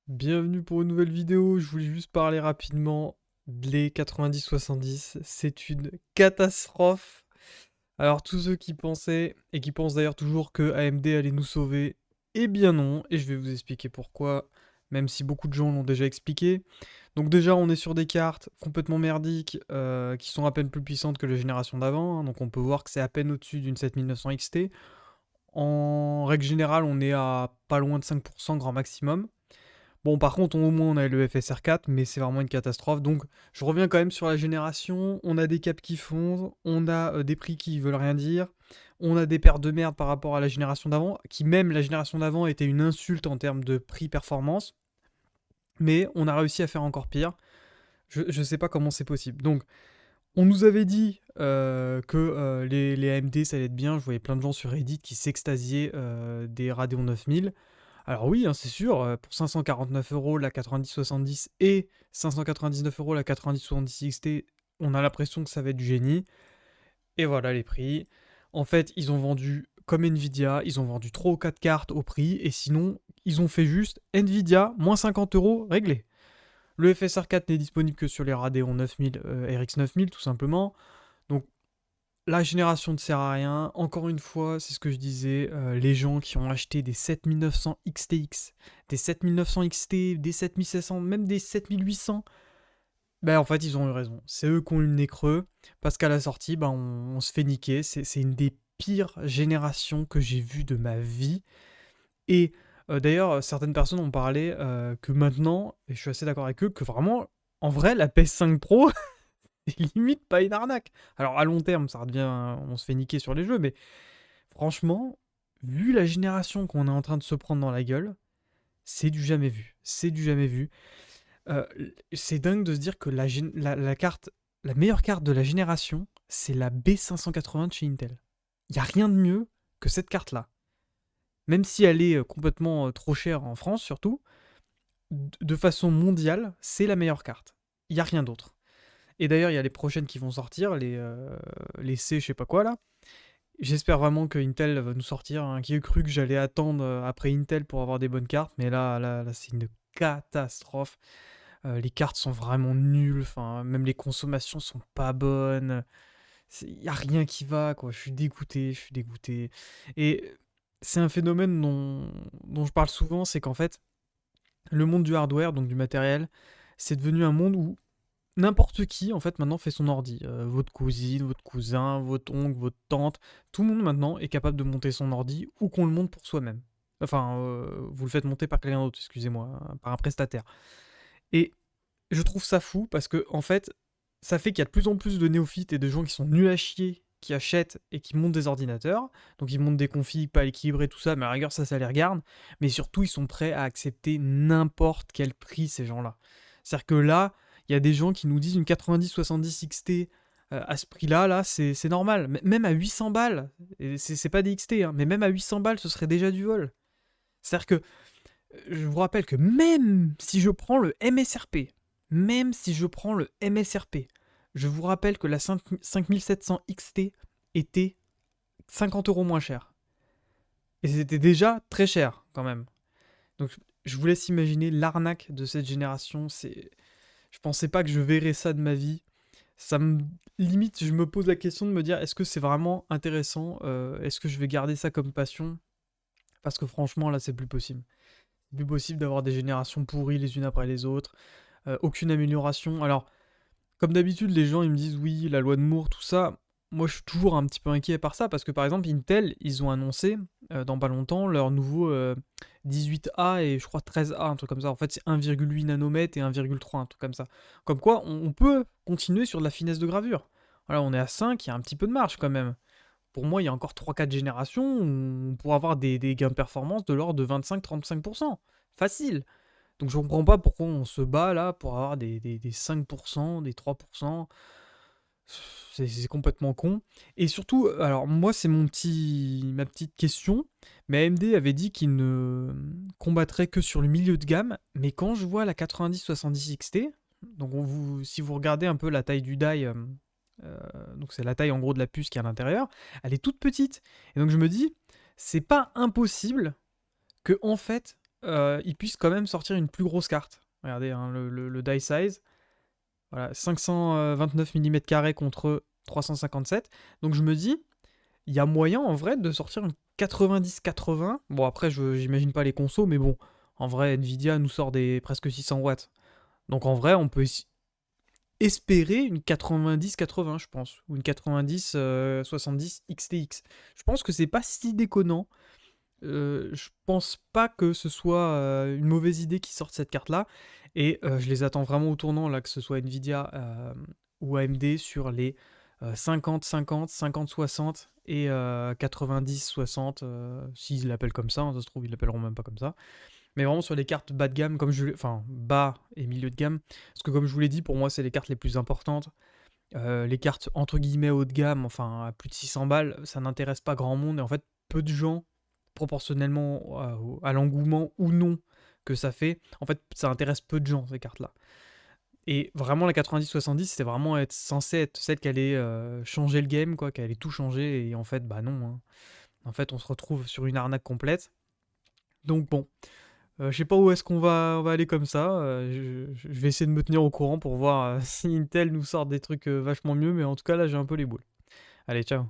Bienvenue pour une nouvelle vidéo. Je voulais juste parler rapidement des 90-70. C'est une catastrophe. Alors tous ceux qui pensaient, et qui pensent d'ailleurs toujours que AMD allait nous sauver, eh bien non, et je vais vous expliquer pourquoi, même si beaucoup de gens l'ont déjà expliqué. Donc déjà on est sur des cartes complètement merdiques, qui sont à peine plus puissantes que la génération d'avant, hein. Donc on peut voir que c'est à peine au-dessus d'une 7900 XT. En règle générale on est à pas loin de 5% grand maximum. Bon, par contre, au moins, on a le FSR4, mais c'est vraiment une catastrophe. Donc, je reviens quand même sur la génération. On a des caps qui fondent, on a des prix qui veulent rien dire, on a des pertes de merde par rapport à la génération d'avant, qui même la génération d'avant était une insulte en termes de prix-performance, mais on a réussi à faire encore pire. Je sais pas comment c'est possible. Donc, on nous avait dit que les AMD ça allait être bien. Je voyais plein de gens sur Reddit qui s'extasiaient des Radeon 9000. Alors oui, hein, c'est sûr, pour 549 € la 9070 et 599 € la 9070 XT, on a l'impression que ça va être du génie. Et voilà les prix. En fait, ils ont vendu comme Nvidia, ils ont vendu 3 ou 4 cartes au prix, et sinon, ils ont fait juste Nvidia, moins 50 € réglé. Le FSR4 n'est disponible que sur les Radeon 9000, RX 9000 tout simplement. Donc la génération ne sert à rien. Encore une fois, c'est ce que je disais, les gens qui ont acheté des 7900 XTX, des 7900 XT, des 7600, même des 7800, ben en fait ils ont eu raison. C'est eux qui ont eu le nez creux, parce qu'à la sortie, ben, on se fait niquer. C'est une des pires générations que j'ai vues de ma vie. Et d'ailleurs, certaines personnes ont parlé que maintenant, et je suis assez d'accord avec eux, que vraiment, en vrai, la PS5 Pro, c'est limite pas une arnaque. Alors à long terme, ça redevient, on se fait niquer sur les jeux, mais franchement, vu la génération qu'on est en train de se prendre dans la gueule, c'est du jamais vu. C'est du jamais vu. Euh, c'est dingue de se dire que la carte, la meilleure carte de la génération, c'est la B580 de chez Intel. Il y a rien de mieux que cette carte-là. Même si elle est complètement trop chère en France, surtout, de façon mondiale, c'est la meilleure carte. Il y a rien d'autre. Et d'ailleurs, il y a les prochaines qui vont sortir, les C, je sais pas quoi là. J'espère vraiment que Intel va nous sortir, hein. Qui a cru que j'allais attendre après Intel pour avoir des bonnes cartes, mais là c'est une catastrophe. Les cartes sont vraiment nulles, enfin, même les consommations sont pas bonnes. Il y a rien qui va, quoi. Je suis dégoûté, je suis dégoûté. Et c'est un phénomène dont je parle souvent, c'est qu'en fait, le monde du hardware, donc du matériel, c'est devenu un monde où n'importe qui, en fait, maintenant fait son ordi. Votre cousine, votre cousin, votre oncle, votre tante, tout le monde maintenant est capable de monter son ordi ou qu'on le monte pour soi-même. Enfin, vous le faites monter par quelqu'un d'autre, excusez-moi, par un prestataire. Et je trouve ça fou parce que, en fait, ça fait qu'il y a de plus en plus de néophytes et de gens qui sont nuls à chier, qui achètent et qui montent des ordinateurs. Donc ils montent des configs pas équilibrés, tout ça, mais à la rigueur, ça les regarde. Mais surtout, ils sont prêts à accepter n'importe quel prix, ces gens-là. C'est-à-dire que là, il y a des gens qui nous disent une 90-70 XT à ce prix-là, là, c'est normal. Même à 800 balles, et c'est pas des XT, hein, mais même à 800 balles, ce serait déjà du vol. C'est-à-dire que je vous rappelle que même si je prends le MSRP, même si je prends le MSRP, je vous rappelle que la 5700 XT était 50 € moins cher. Et c'était déjà très cher quand même. Donc je vous laisse imaginer l'arnaque de cette génération. Je pensais pas que je verrais ça de ma vie. Ça me limite, je me pose la question de me dire est-ce que c'est vraiment intéressant. Est-ce que je vais garder ça comme passion? Parce que franchement là c'est plus possible. C'est plus possible d'avoir des générations pourries les unes après les autres. Aucune amélioration. Alors, comme d'habitude, les gens ils me disent oui, la loi de Moore, tout ça. Moi, je suis toujours un petit peu inquiet par ça parce que par exemple, Intel, ils ont annoncé dans pas longtemps leur nouveau 18A et je crois 13A, un truc comme ça. En fait, c'est 1,8 nanomètres et 1,3, un truc comme ça. Comme quoi, on peut continuer sur de la finesse de gravure. Voilà, on est à 5, il y a un petit peu de marge quand même. Pour moi, il y a encore 3-4 générations où on pourra avoir des gains de performance de l'ordre de 25-35%. Facile. Donc je comprends pas pourquoi on se bat là pour avoir des 5%, des 3%. C'est complètement con. Et surtout, alors moi c'est ma petite question, mais AMD avait dit qu'il ne combattrait que sur le milieu de gamme, mais quand je vois la 9070 XT, donc si vous regardez un peu la taille du die, euh, donc c'est la taille en gros de la puce qui est à l'intérieur, elle est toute petite. Et donc je me dis, c'est pas impossible que en fait ils puissent quand même sortir une plus grosse carte. Regardez, hein, le die size. Voilà, 529 mm² contre 357. Donc je me dis, il y a moyen en vrai de sortir une 90-80. Bon, après, j'imagine pas les consos, mais bon, en vrai, Nvidia nous sort des presque 600 watts. Donc en vrai, on peut espérer une 90-80, je pense, ou une 90-70 XTX. Je pense que c'est pas si déconnant. Je pense pas que ce soit une mauvaise idée qu'ils sortent cette carte-là. Et je les attends vraiment au tournant, là, que ce soit Nvidia ou AMD sur les 50-50, 50-60 et 90-60, s'ils l'appellent comme ça, hein, ça se trouve, ils l'appelleront même pas comme ça. Mais vraiment sur les cartes bas de gamme, enfin bas et milieu de gamme, parce que comme je vous l'ai dit, pour moi, c'est les cartes les plus importantes. Les cartes entre guillemets haut de gamme, enfin à plus de 600 balles, ça n'intéresse pas grand monde, et en fait, peu de gens, proportionnellement à l'engouement ou non que ça fait, en fait, ça intéresse peu de gens, ces cartes-là. Et vraiment, la 90-70, c'est vraiment censé être celle qui allait changer le game, quoi, qui allait tout changer, et en fait, bah non, hein. En fait, on se retrouve sur une arnaque complète. Donc bon, je sais pas où est-ce qu'on va aller comme ça. Je vais essayer de me tenir au courant pour voir si Intel nous sort des trucs vachement mieux, mais en tout cas, là, j'ai un peu les boules. Allez, ciao.